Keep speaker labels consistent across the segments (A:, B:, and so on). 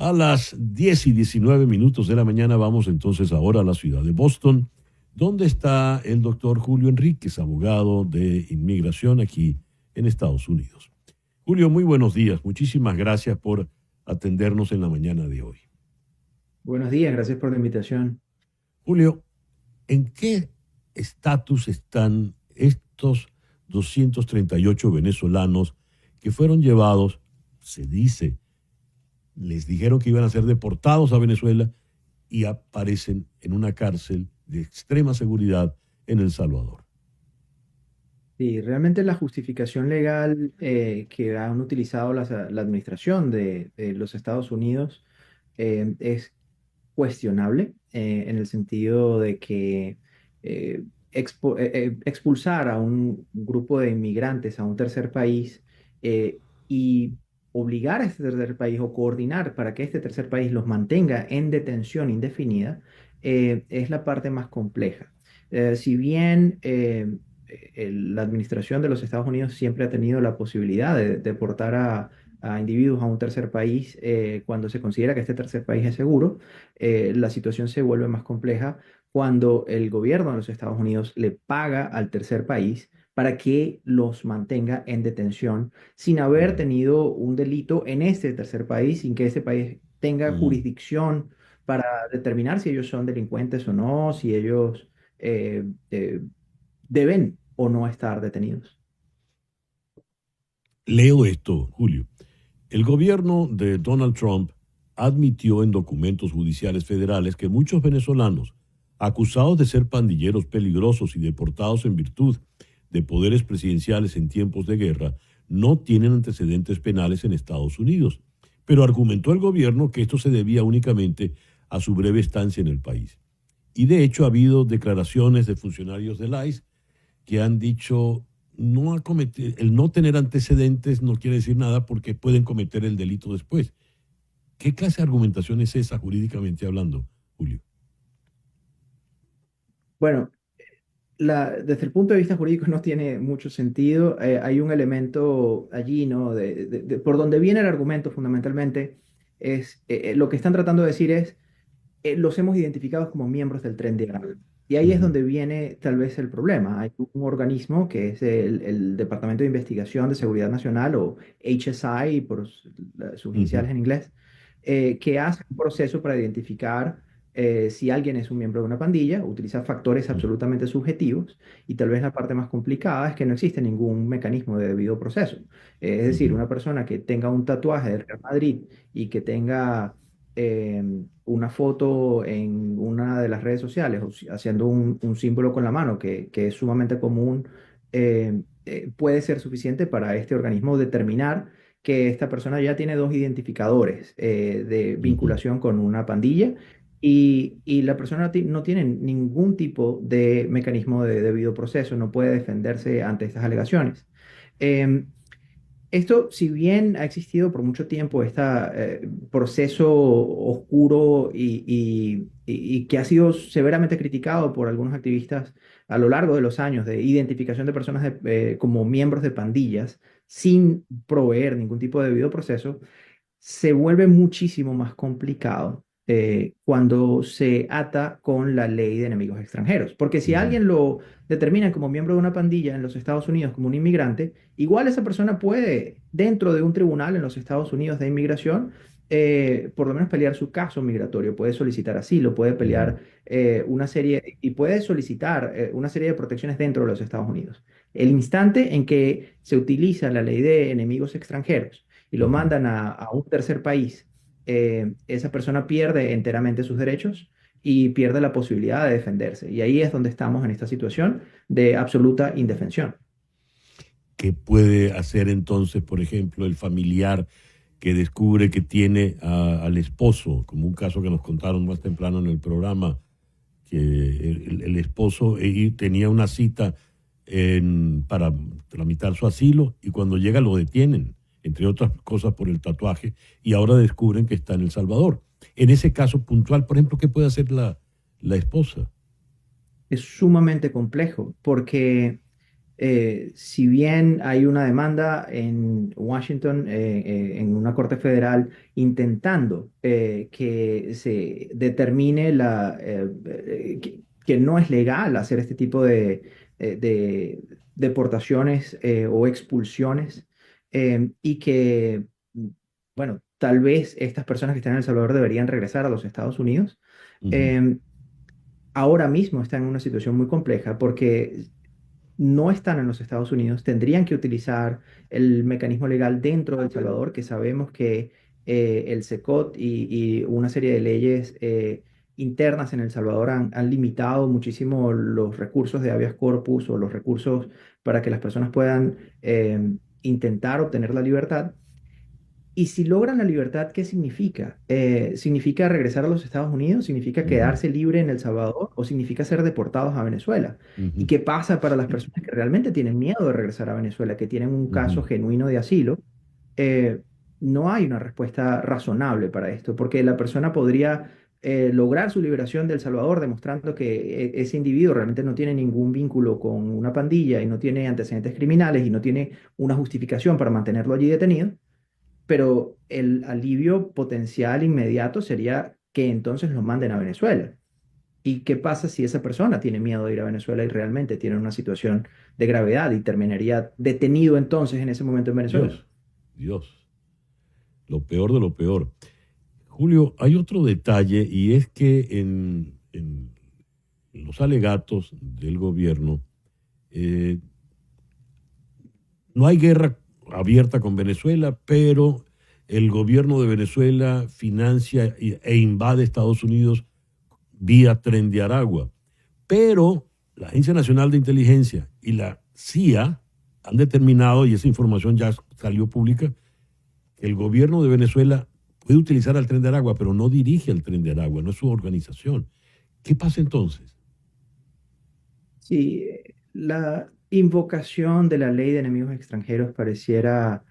A: A las 10:19 de la mañana vamos entonces ahora a la ciudad de Boston, donde está el doctor Julio Enríquez, abogado de inmigración aquí en Estados Unidos. Julio, muy buenos días. Muchísimas gracias por atendernos en la mañana de hoy.
B: Buenos días, gracias por la invitación.
A: Julio, ¿en qué estatus están estos 238 venezolanos que fueron llevados, se dice, les dijeron que iban a ser deportados a Venezuela y aparecen en una cárcel de extrema seguridad en El Salvador?
B: Sí, realmente la justificación legal que han utilizado la administración de los Estados Unidos es cuestionable en el sentido de que expulsar a un grupo de inmigrantes a un tercer país y obligar a este tercer país o coordinar para que este tercer país los mantenga en detención indefinida es la parte más compleja. Si bien la administración de los Estados Unidos siempre ha tenido la posibilidad de deportar a individuos a un tercer país cuando se considera que este tercer país es seguro, la situación se vuelve más compleja cuando el gobierno de los Estados Unidos le paga al tercer país para que los mantenga en detención sin haber
A: Mm,
B: tenido un delito en este tercer país, sin que ese país tenga
A: mm.
B: jurisdicción para determinar si ellos son delincuentes o no, si ellos eh, eh, deben o no estar detenidos.
A: Leo esto, Julio. El gobierno de Donald Trump admitió en documentos judiciales federales que muchos venezolanos acusados de ser pandilleros peligrosos y deportados en virtud de poderes presidenciales en tiempos de guerra no tienen antecedentes penales en Estados Unidos. Pero argumentó el gobierno que esto se debía únicamente a su breve estancia en el país. Y de hecho ha habido declaraciones de funcionarios del ICE que han dicho el no tener antecedentes no quiere decir nada porque pueden cometer el delito después. ¿Qué clase de argumentación es esa jurídicamente hablando, Julio?
B: Bueno, desde el punto de vista jurídico no tiene mucho sentido. Hay un elemento allí, ¿no? Por donde viene el argumento fundamentalmente es, lo que están tratando de decir es, los hemos identificado como miembros del Tren de Aragua. Y ahí es
A: Ujú,
B: donde viene tal vez el problema. Hay un organismo que es el Departamento de Investigación de Seguridad Nacional o HSI por sus
A: ujú,
B: iniciales en inglés, que hace un proceso para identificar si alguien es un miembro de una pandilla, utiliza factores
A: ujú,
B: absolutamente subjetivos y tal vez la parte más complicada es que no existe ningún mecanismo de debido proceso. Es decir,
A: ujú,
B: una persona que tenga un tatuaje del Real Madrid y que tenga una foto en una de las redes sociales o haciendo un símbolo con la mano que es sumamente común, puede ser suficiente para este organismo determinar que esta persona ya tiene dos identificadores de
A: ujú.
B: vinculación con una pandilla y la persona no tiene ningún tipo de mecanismo de debido proceso, no puede defenderse ante estas alegaciones. Em, Esto, si bien ha existido por mucho tiempo este proceso oscuro y que ha sido severamente criticado por algunos activistas a lo largo de los años de identificación de personas como miembros de pandillas sin proveer ningún tipo de debido proceso, se vuelve muchísimo más complicado cuando se ata con la ley de enemigos extranjeros. Porque si
A: Ujú,
B: alguien lo determina como miembro de una pandilla en los Estados Unidos como un inmigrante, igual esa persona puede, dentro de un tribunal en los Estados Unidos de inmigración, por lo menos pelear su caso migratorio, puede solicitar asilo, puede
A: ujú,
B: pelear una serie y puede solicitar una serie de protecciones dentro de los Estados Unidos. El instante en que se utiliza la ley de enemigos extranjeros y lo
A: ujú.
B: mandan a un tercer país, esa persona pierde enteramente sus derechos y pierde la posibilidad de defenderse. Y ahí es donde estamos en esta situación de absoluta indefensión.
A: ¿Qué puede hacer entonces, por ejemplo, el familiar que descubre que tiene al esposo, como un caso que nos contaron más temprano en el programa, que el esposo tenía una cita para tramitar su asilo y cuando llega lo detienen, entre otras cosas por el tatuaje, y ahora descubren que está en El Salvador? En ese caso puntual, por ejemplo, ¿qué puede hacer la esposa?
B: Es sumamente complejo porque Si bien hay una demanda en Washington, en una corte federal, intentando que se determine que no es legal hacer este tipo de deportaciones o expulsiones, y que, mm, bueno, tal vez estas personas que están en El Salvador deberían regresar a los Estados Unidos.
A: Ujú,
B: em, Ahora mismo está en una situación muy compleja porque no están en los Estados Unidos, tendrían que utilizar el mecanismo legal dentro de El Salvador, que sabemos que el SECOT y una serie de leyes internas en El Salvador han limitado muchísimo los recursos de habeas corpus o los recursos para que las personas puedan intentar obtener la libertad. Y si logran la libertad, ¿qué significa? ¿Significa regresar a los Estados Unidos? ¿Significa
A: ujú,
B: quedarse libre en El Salvador? ¿O significa ser deportados a Venezuela? ¿Y
A: ujú,
B: qué pasa para las personas que realmente tienen miedo de regresar a Venezuela, que tienen un caso
A: ujú.
B: genuino de asilo? Eh, no hay una respuesta razonable para esto, porque la persona podría lograr su liberación de El Salvador demostrando que ese individuo realmente no tiene ningún vínculo con una pandilla y no tiene antecedentes criminales y no tiene una justificación para mantenerlo allí detenido, pero el alivio potencial inmediato sería que entonces los manden a Venezuela. ¿Y qué pasa si esa persona tiene miedo de ir a Venezuela y realmente tiene una situación de gravedad y terminaría detenido entonces en ese momento en Venezuela?
A: Dios, Dios, lo peor de lo peor. Julio, hay otro detalle y es que en los alegatos del gobierno eh, no hay guerra abierta con Venezuela, pero el gobierno de Venezuela financia e invade Estados Unidos vía Tren de Aragua. Pero la Agencia Nacional de Inteligencia y la CIA han determinado, y esa información ya salió pública, que el gobierno de Venezuela puede utilizar al Tren de Aragua, pero no dirige al Tren de Aragua, no es su organización. ¿Qué pasa entonces?
B: Sí, la invocación de la ley de enemigos extranjeros pareciera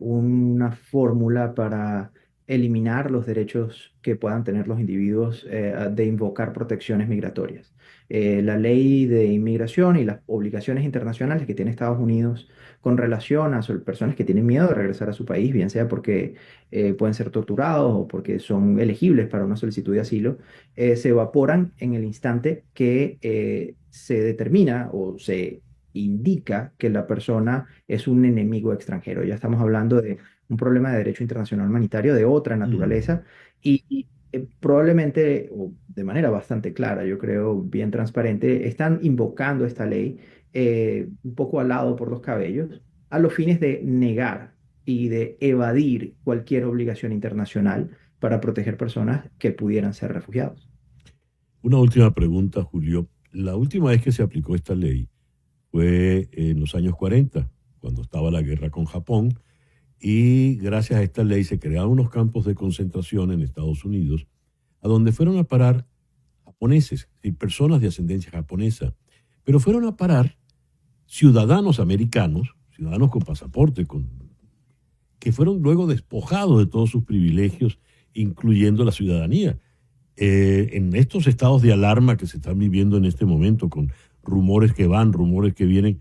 B: una fórmula para eliminar los derechos que puedan tener los individuos de invocar protecciones migratorias. La ley de inmigración y las obligaciones internacionales que tiene Estados Unidos con relación a personas que tienen miedo de regresar a su país, bien sea porque pueden ser torturados o porque son elegibles para una solicitud de asilo, se evaporan en el instante que se determina o se indica que la persona es un enemigo extranjero. Ya estamos hablando de un problema de derecho internacional humanitario de otra
A: Mm,
B: naturaleza y probablemente, o de manera bastante clara, yo creo, bien transparente, están invocando esta ley un poco alado por los cabellos a los fines de negar y de evadir cualquier obligación internacional para proteger personas que pudieran ser refugiados.
A: Una última pregunta, Julio. La última vez que se aplicó esta ley fue en los años 40, cuando estaba la guerra con Japón, y gracias a esta ley se crearon unos campos de concentración en Estados Unidos, a donde fueron a parar japoneses y personas de ascendencia japonesa, pero fueron a parar ciudadanos americanos, ciudadanos con pasaporte, que fueron luego despojados de todos sus privilegios, incluyendo la ciudadanía. En estos estados de alarma que se están viviendo en este momento, con rumores que van, rumores que vienen,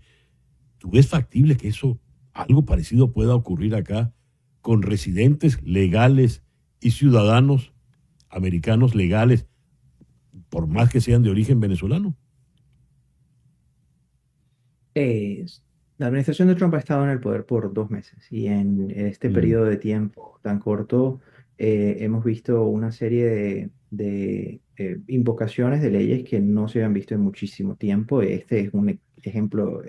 A: ¿tú ves factible que eso, algo parecido pueda ocurrir acá con residentes legales y ciudadanos americanos legales, por más que sean de origen venezolano?
B: Eh, la administración de Trump ha estado en el poder por 2 meses y en este
A: Mm,
B: periodo de tiempo tan corto hemos visto una serie de invocaciones de leyes que no se habían visto en muchísimo tiempo. Este es un ejemplo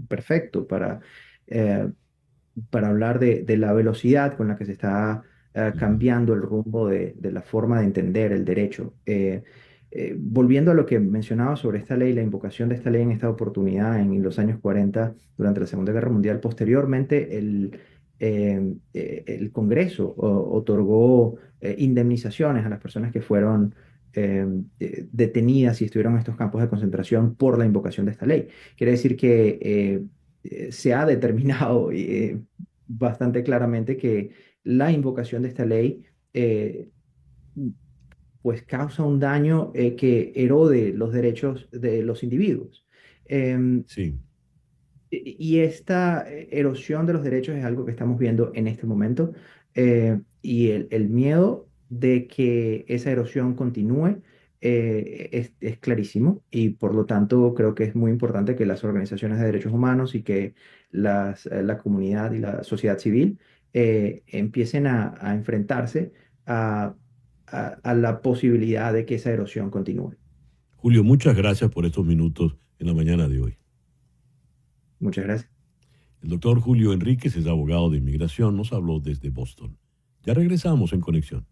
B: perfecto eh, para hablar de la velocidad con la que se está
A: ujú,
B: cambiando el rumbo de la forma de entender el derecho. Volviendo a lo que mencionaba sobre esta ley, la invocación de esta ley en esta oportunidad en los años 40 durante la Segunda Guerra Mundial, posteriormente el Congreso otorgó indemnizaciones a las personas que fueron detenidas y estuvieron en estos campos de concentración por la invocación de esta ley. Quiere decir que se ha determinado bastante claramente que la invocación de esta ley eh, pues causa un daño que erode los derechos de los individuos. Em,
A: sí.
B: Y esta erosión de los derechos es algo que estamos viendo en este momento, y el miedo de que esa erosión continúe es clarísimo, y por lo tanto creo que es muy importante que las organizaciones de derechos humanos y que la comunidad y la sociedad civil empiecen a enfrentarse a, a la posibilidad de que esa erosión continúe.
A: Julio, muchas gracias por estos minutos en la mañana de hoy.
B: Muchas gracias.
A: El doctor Julio Enríquez es abogado de inmigración, nos habló desde Boston. Ya regresamos en Conexión.